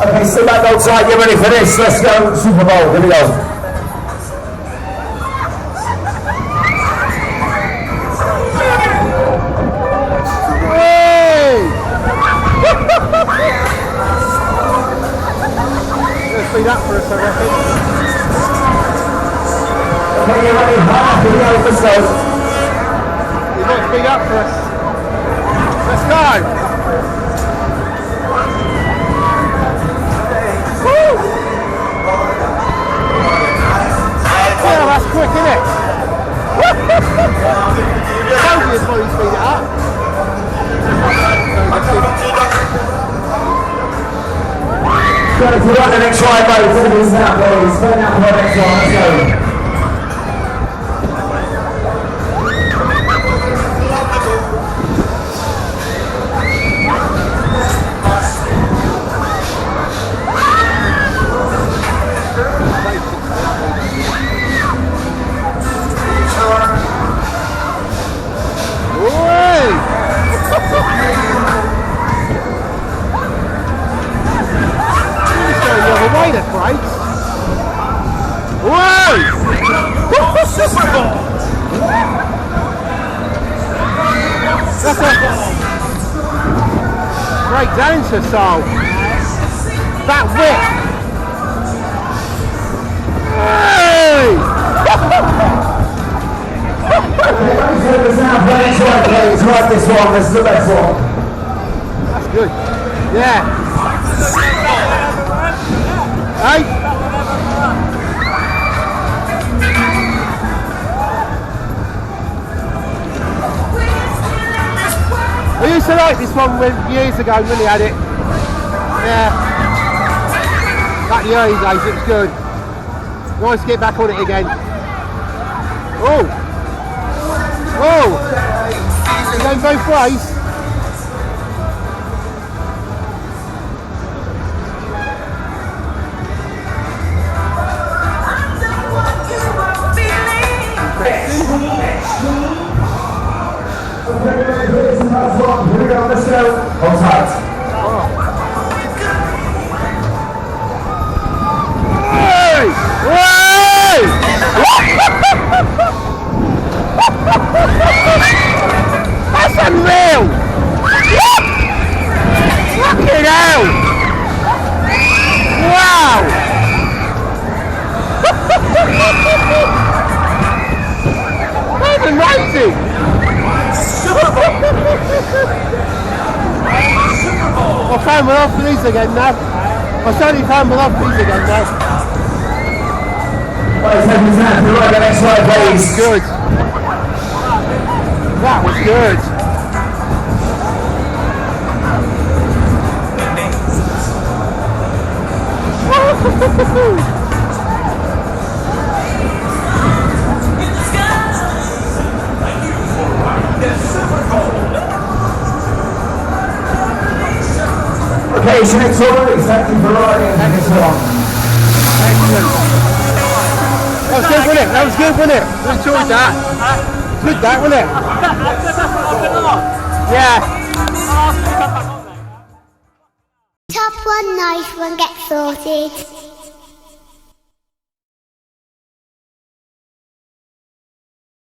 Okay, sit back outside, get ready for this. Let's go, Super Bowl. Here we go. Speed up for us, I reckon. Okay, get ready. Here we go, let's go. You might speed up for us. Let's go. Woo! Yeah, that's quick, isn't it? Told you it's probably speed it up. Go to the next ride, boys. Finish now, boys. Turn out for the next one. Let's go. Away the crates. Whoa! Superbowl! That's a great dancer soul. That whip. Hey! Right, this one. This is the best one. That's good. Yeah. Hey! I used to like this one years ago when he had it. Yeah. Back in the early days, it was good. Nice to get back on it again. Oh! Oh! You're going both ways. Here we go, let's go. Hold tight. Hey! Hey! That's unreal! Fucking hell! Wow! That's amazing! I found my off these again now. I certainly found my off these again now. Right, the next slide, please. Good. That was good. Okay, so next order is active variety and next one. Excellent. That was good, wasn't it? That was good, wasn't it? I enjoyed that. Good, that, wasn't it? Yeah. Top one, nice one, get sorted.